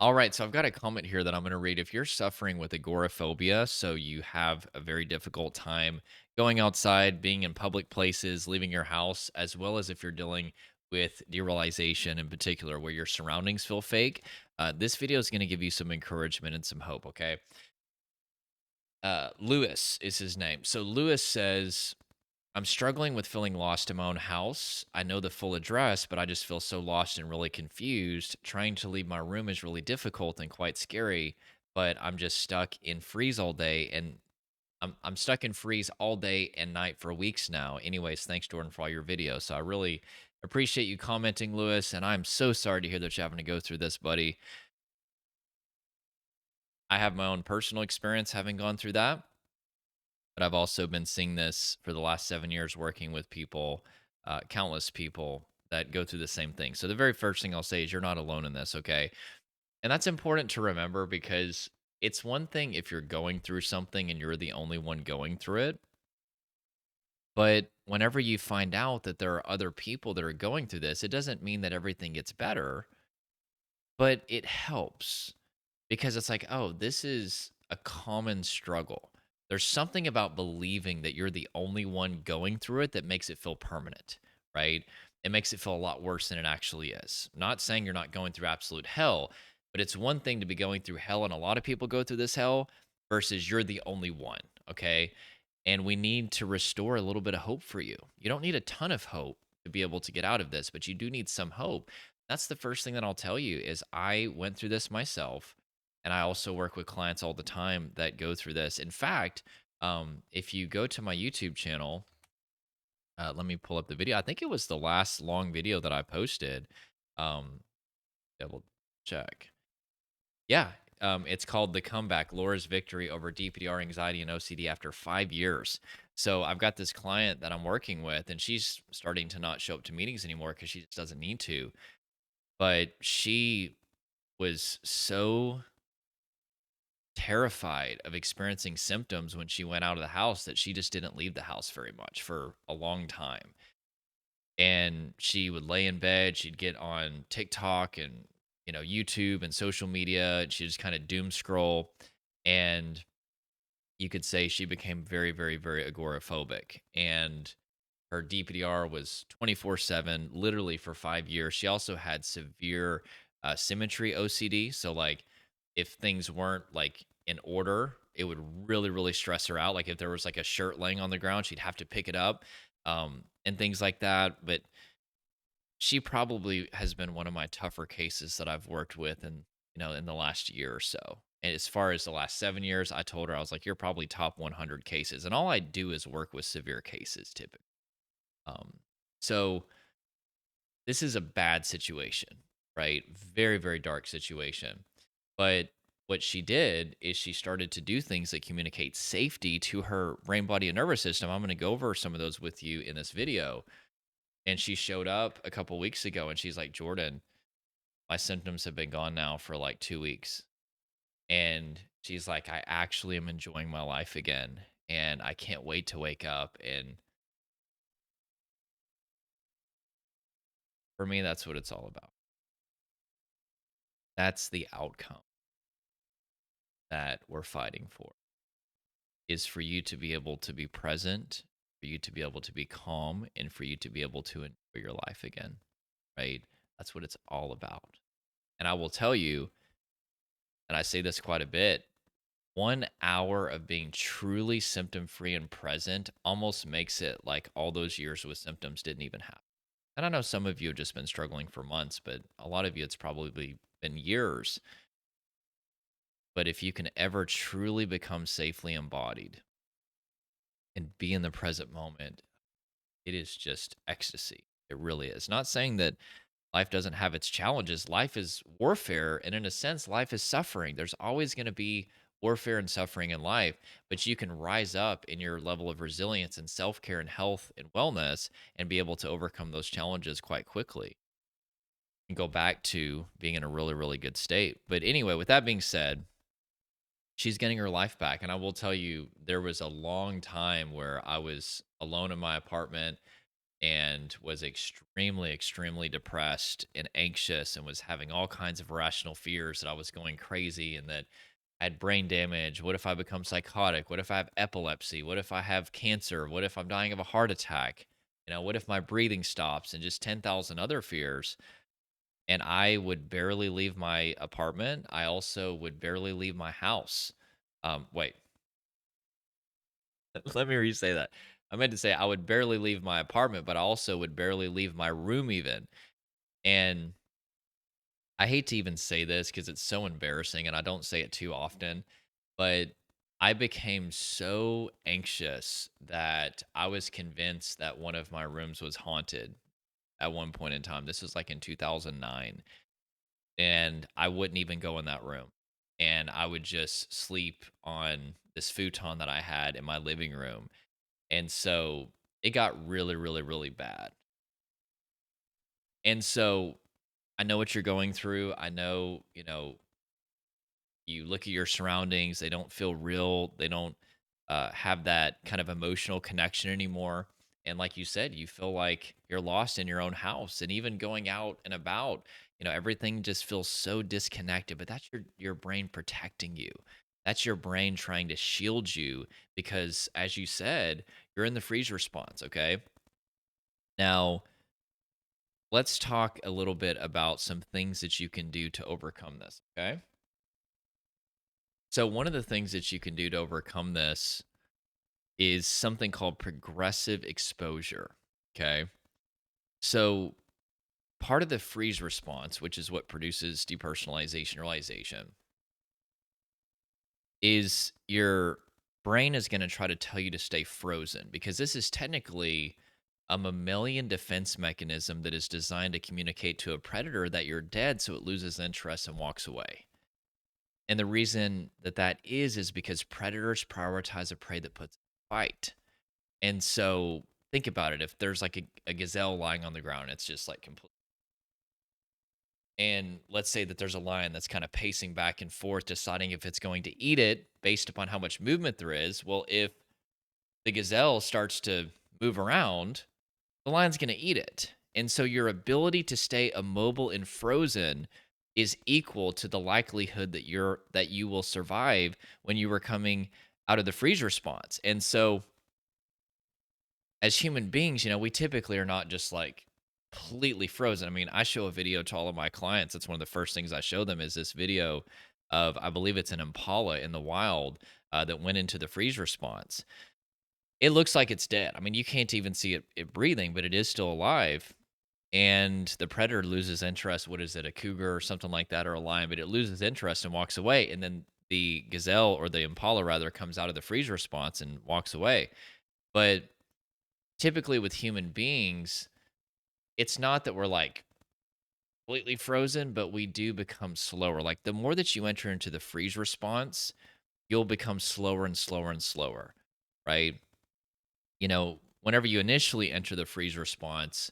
All right, so I've got a comment here that I'm going to read. If you're suffering with agoraphobia, so you have a very difficult time going outside, being in public places, leaving your house, as well as if you're dealing with derealization in particular, where your surroundings feel fake, this video is going to give you some encouragement and some hope, okay? Lewis is his name. So Lewis says, I'm struggling with feeling lost in my own house. I know the full address, but I just feel so lost and really confused. Trying to leave my room is really difficult and quite scary, but I'm just stuck in freeze all day and I'm stuck in freeze all day and night for weeks now. Anyways, thanks Jordan for all your videos. So I really appreciate you commenting, Lewis, and I'm so sorry to hear that you're having to go through this, buddy. I have my own personal experience having gone through that, but I've also been seeing this for the last 7 years working with people, countless people that go through the same thing. So the very first thing I'll say is you're not alone in this, okay? And that's important to remember because it's one thing if you're going through something and you're the only one going through it, but whenever you find out that there are other people that are going through this, it doesn't mean that everything gets better, but it helps because it's like, oh, this is a common struggle. There's something about believing that you're the only one going through it that makes it feel permanent, right? It makes it feel a lot worse than it actually is. Not saying you're not going through absolute hell, but it's one thing to be going through hell, and a lot of people go through this hell versus you're the only one, okay? And we need to restore a little bit of hope for you. You don't need a ton of hope to be able to get out of this, but you do need some hope. That's the first thing that I'll tell you is I went through this myself, and I also work with clients all the time that go through this. In fact, if you go to my YouTube channel, let me pull up the video. I think it was the last long video that I posted. Um, Double check. Yeah, it's called "The Comeback: Laura's Victory Over DPDR, Anxiety, and OCD After 5 Years." So I've got this client that I'm working with, and she's starting to not show up to meetings anymore because she just doesn't need to. But she was so terrified of experiencing symptoms when she went out of the house that she just didn't leave the house very much for a long time. And she would lay in bed, she'd get on TikTok and, YouTube and social media, and she just kind of doom scroll. And you could say she became very, very, very agoraphobic. And her DPDR was 24/7, literally for 5 years. She also had severe symmetry OCD. So, like, if things weren't like in order, it would really, really stress her out. Like, if there was like a shirt laying on the ground, she'd have to pick it up and things like that. But she probably has been one of my tougher cases that I've worked with in the last year or so. And as far as the last 7 years, I told her, I was like, you're probably top 100 cases. And all I do is work with severe cases typically. Um, so this is a bad situation, right? Very, very dark situation. But what she did is she started to do things that communicate safety to her brain, body, and nervous system. I'm going to go over some of those with you in this video. And she showed up a couple weeks ago and she's like, Jordan, my symptoms have been gone now for like 2 weeks. And she's like, I actually am enjoying my life again. And I can't wait to wake up. And for me, that's what it's all about. That's the outcome that we're fighting for, is for you to be able to be present, for you to be able to be calm, and for you to be able to enjoy your life again, right? That's what it's all about. And I will tell you, and I say this quite a bit, 1 hour of being truly symptom free and present almost makes it like all those years with symptoms didn't even happen. And I know some of you have just been struggling for months, but a lot of you, it's probably been years. But if you can ever truly become safely embodied and be in the present moment, it is just ecstasy. It really is. Not saying that life doesn't have its challenges. Life is warfare. And in a sense, life is suffering. There's always going to be warfare and suffering in life, but you can rise up in your level of resilience and self care and health and wellness and be able to overcome those challenges quite quickly and go back to being in a really, really good state. But anyway, with that being said, she's getting her life back. And I will tell you, there was a long time where I was alone in my apartment. and was extremely, extremely depressed and anxious and was having all kinds of irrational fears that I was going crazy and that I had brain damage. What if I become psychotic? What if I have epilepsy? What if I have cancer? What if I'm dying of a heart attack? What if my breathing stops and just 10,000 other fears? And I would barely leave my apartment. I also would barely leave my house. Wait, let me re-say that. I meant to say I would barely leave my apartment, but I also would barely leave my room even. And I hate to even say this because it's so embarrassing and I don't say it too often, but I became so anxious that I was convinced that one of my rooms was haunted at one point in time. This was like in 2009. And I wouldn't even go in that room. And I would just sleep on this futon that I had in my living room. And so it got really, really, really bad. And so I know what you're going through. I know, you look at your surroundings, they don't feel real. They don't have that kind of emotional connection anymore. And like you said, you feel like you're lost in your own house. And even going out and about, everything just feels so disconnected. But that's your brain protecting you. That's your brain trying to shield you because, as you said, you're in the freeze response. Okay. Now, let's talk a little bit about some things that you can do to overcome this. Okay. So, one of the things that you can do to overcome this is something called progressive exposure. Okay. So, part of the freeze response, which is what produces depersonalization realization, is your brain is going to try to tell you to stay frozen because this is technically a mammalian defense mechanism that is designed to communicate to a predator that you're dead so it loses interest and walks away. And the reason that that is because predators prioritize a prey that puts fight. And so think about it. If there's like a gazelle lying on the ground, it's just like complete. And let's say that there's a lion that's kind of pacing back and forth, deciding if it's going to eat it based upon how much movement there is. Well, if the gazelle starts to move around, the lion's going to eat it. And so your ability to stay immobile and frozen is equal to the likelihood that you will survive when you were coming out of the freeze response. And so as human beings, we typically are not just like completely frozen. I mean, I show a video to all of my clients. That's one of the first things I show them is this video of, I believe it's an impala in the wild that went into the freeze response. It looks like it's dead. I mean, you can't even see it breathing, but it is still alive. And the predator loses interest. What is it, a cougar or something like that, or a lion? But it loses interest and walks away. And then the gazelle or the impala rather comes out of the freeze response and walks away. But typically with human beings, it's not that we're like completely frozen, but we do become slower. Like the more that you enter into the freeze response, you'll become slower and slower and slower, right? Whenever you initially enter the freeze response,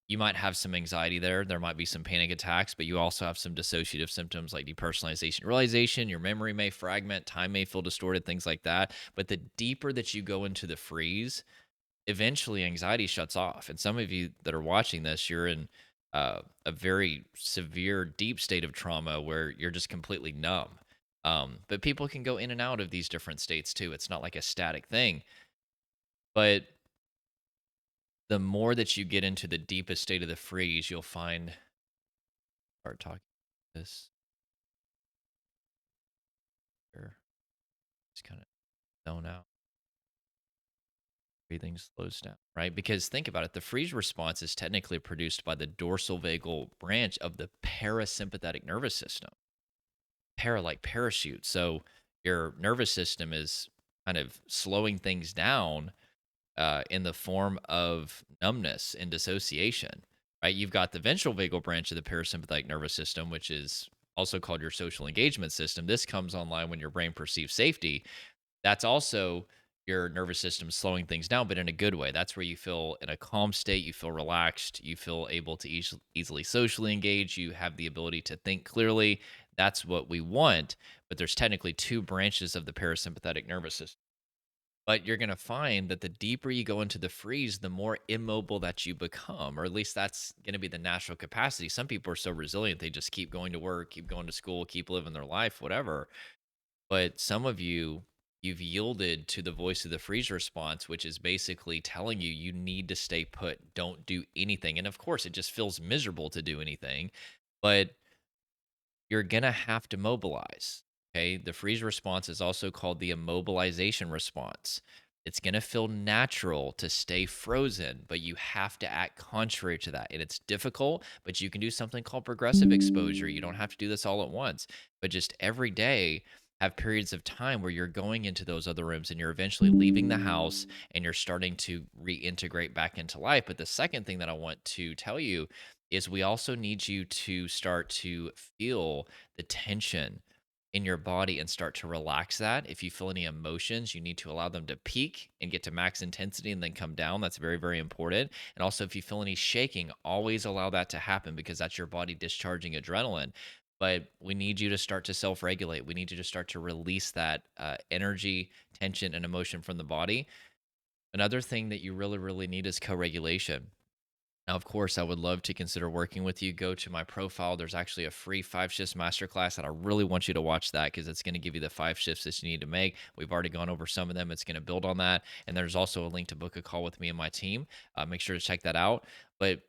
you might have some anxiety there. There might be some panic attacks, but you also have some dissociative symptoms like depersonalization, realization. Your memory may fragment, time may feel distorted, things like that. But the deeper that you go into the freeze, eventually anxiety shuts off. And some of you that are watching this, you're in a very severe, deep state of trauma where you're just completely numb. But people can go in and out of these different states too. It's not like a static thing. But the more that you get into the deepest state of the freeze, you'll find, start talking this here, just kind of zone out. Breathing slows down, right? Because think about it, the freeze response is technically produced by the dorsal vagal branch of the parasympathetic nervous system. Para like parachute. So your nervous system is kind of slowing things down in the form of numbness and dissociation, right? You've got the ventral vagal branch of the parasympathetic nervous system, which is also called your social engagement system. This comes online when your brain perceives safety. That's also your nervous system slowing things down, but in a good way. That's where you feel in a calm state, you feel relaxed, you feel able to easily socially engage, you have the ability to think clearly. That's what we want. But there's technically two branches of the parasympathetic nervous system. But you're going to find that the deeper you go into the freeze, the more immobile that you become, or at least that's going to be the natural capacity. Some people are so resilient, they just keep going to work, keep going to school, keep living their life, whatever. But some of you, you've yielded to the voice of the freeze response, which is basically telling you you need to stay put, don't do anything. And of course, it just feels miserable to do anything, but you're going to have to mobilize. Okay. The freeze response is also called the immobilization response. It's going to feel natural to stay frozen, but you have to act contrary to that. And it's difficult, but you can do something called progressive exposure. You don't have to do this all at once, but just every day have periods of time where you're going into those other rooms and you're eventually leaving the house and you're starting to reintegrate back into life. But the second thing that I want to tell you is we also need you to start to feel the tension in your body and start to relax that. If you feel any emotions, you need to allow them to peak and get to max intensity and then come down. That's very, very important. And also, if you feel any shaking, always allow that to happen because that's your body discharging adrenaline. But we need you to start to self regulate. We need you to start to release that energy, tension, and emotion from the body. Another thing that you really, really need is co regulation. Now, of course, I would love to consider working with you. Go to my profile. There's actually a free 5 shifts masterclass, and I really want you to watch that because it's going to give you the 5 shifts that you need to make. We've already gone over some of them. It's going to build on that. And there's also a link to book a call with me and my team. Make sure to check that out. But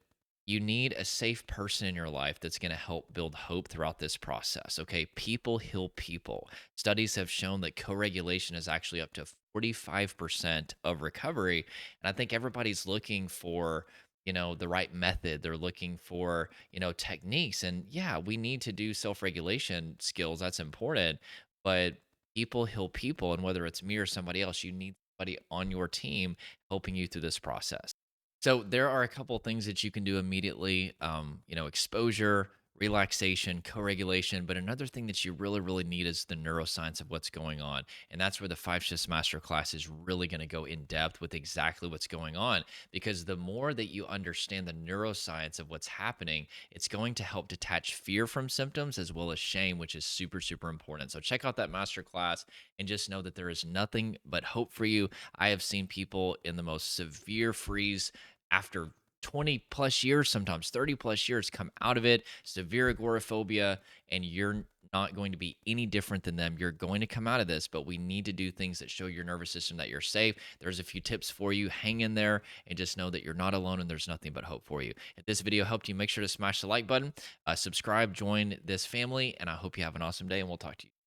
you need a safe person in your life that's going to help build hope throughout this process. Okay. People heal people. Studies have shown that co regulation is actually up to 45% of recovery. And I think everybody's looking for, the right method. They're looking for, techniques. And yeah, we need to do self-regulation skills. That's important. But people heal people. And whether it's me or somebody else, you need somebody on your team helping you through this process. So there are a couple of things that you can do immediately. Exposure, relaxation, co-regulation. But another thing that you really, really need is the neuroscience of what's going on. And that's where the 5 shifts masterclass is really going to go in depth with exactly what's going on. Because the more that you understand the neuroscience of what's happening, it's going to help detach fear from symptoms as well as shame, which is super, super important. So check out that masterclass and just know that there is nothing but hope for you. I have seen people in the most severe freeze after 20 plus years, sometimes 30 plus years, come out of it, severe agoraphobia, and you're not going to be any different than them. You're going to come out of this, but we need to do things that show your nervous system that you're safe. There's a few tips for you. Hang in there and just know that you're not alone and there's nothing but hope for you. If this video helped you, make sure to smash the like button, subscribe, join this family, and I hope you have an awesome day, and we'll talk to you.